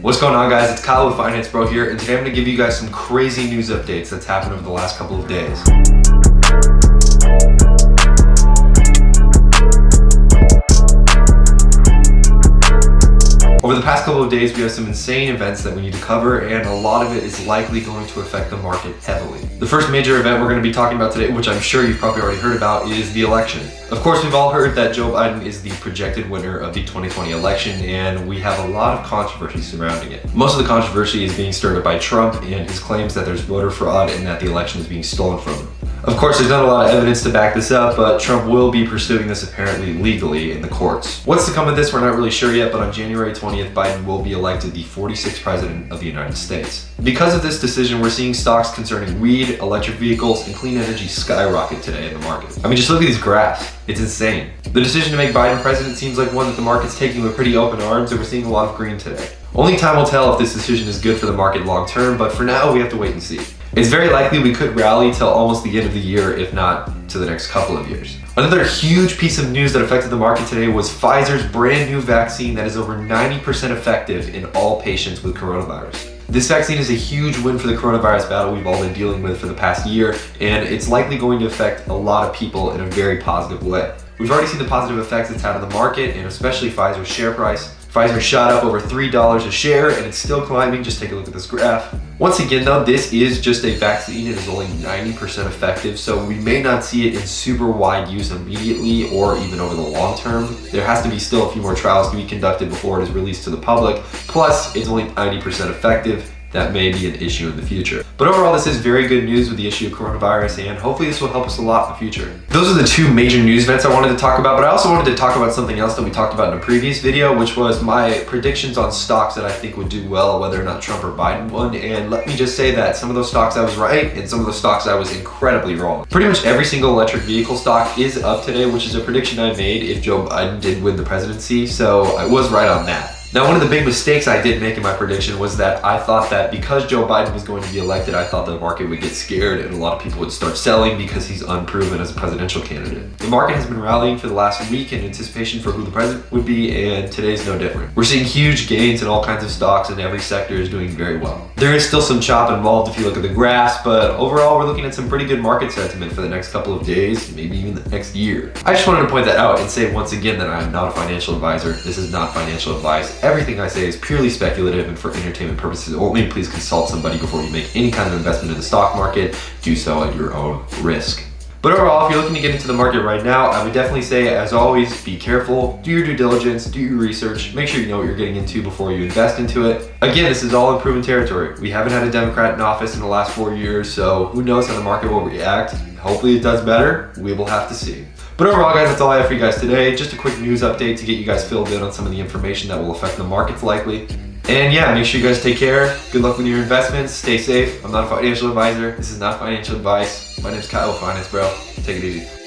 What's going on, guys? It's Kyle with Finance Bro here, and today I'm going to give you guys some crazy news updates that's happened over the last couple of days. Over the past couple of days, we have some insane events that we need to cover, and a lot of it is likely going to affect the market heavily. The first major event we're going to be talking about today, which I'm sure you've probably already heard about, is the election. Of course, we've all heard that Joe Biden is the projected winner of the 2020 election, and we have a lot of controversy surrounding it. Most of the controversy is being stirred up by Trump and his claims that there's voter fraud and that the election is being stolen from him. Of course, there's not a lot of evidence to back this up, but Trump will be pursuing this apparently legally in the courts. What's to come of this, we're not really sure yet, but on January 20th, Biden will be elected the 46th president of the United States. Because of this decision, we're seeing stocks concerning weed, electric vehicles, and clean energy skyrocket today in the market. I mean, just look at these graphs. It's insane. The decision to make Biden president seems like one that the market's taking with pretty open arms, and we're seeing a lot of green today. Only time will tell if this decision is good for the market long term, but for now, we have to wait and see. It's very likely we could rally till almost the end of the year, if not to the next couple of years. Another huge piece of news that affected the market today was Pfizer's brand new vaccine that is over 90% effective in all patients with coronavirus. This vaccine is a huge win for the coronavirus battle we've all been dealing with for the past year, and it's likely going to affect a lot of people in a very positive way. We've already seen the positive effects it's had on the market, and especially Pfizer's share price. Pfizer shot up over $3 a share, and it's still climbing. Just take a look at this graph. Once again though, this is just a vaccine. It is only 90% effective, so we may not see it in super wide use immediately or even over the long term. There has to be still a few more trials to be conducted before it is released to the public. Plus, it's only 90% effective. That may be an issue in the future. But overall, this is very good news with the issue of coronavirus, and hopefully this will help us a lot in the future. Those are the two major news events I wanted to talk about, but I also wanted to talk about something else that we talked about in a previous video, which was my predictions on stocks that I think would do well, whether or not Trump or Biden won. And let me just say that some of those stocks I was right, and some of those stocks I was incredibly wrong. Pretty much every single electric vehicle stock is up today, which is a prediction I made if Joe Biden did win the presidency, so I was right on that. Now, one of the big mistakes I did make in my prediction was that I thought that because Joe Biden was going to be elected, I thought the market would get scared and a lot of people would start selling because he's unproven as a presidential candidate. The market has been rallying for the last week in anticipation for who the president would be, and today's no different. We're seeing huge gains in all kinds of stocks, and every sector is doing very well. There is still some chop involved if you look at the graphs, but overall we're looking at some pretty good market sentiment for the next couple of days, maybe even the next year. I just wanted to point that out and say once again that I am not a financial advisor. This is not financial advice. Everything I say is purely speculative and for entertainment purposes only. Please consult somebody before you make any kind of investment in the stock market. Do so at your own risk. But overall, if you're looking to get into the market right now, I would definitely say, as always, be careful, do your due diligence, do your research, make sure you know what you're getting into before you invest into it. Again, this is all in proven territory. We haven't had a Democrat in office in the last 4 years, so who knows how the market will react. Hopefully it does better. We will have to see. But overall, guys, that's all I have for you guys today. Just a quick news update to get you guys filled in on some of the information that will affect the markets likely. And yeah, make sure you guys take care. Good luck with your investments. Stay safe. I'm not a financial advisor. This is not financial advice. My name's Kyle with Finance Bro. Take it easy.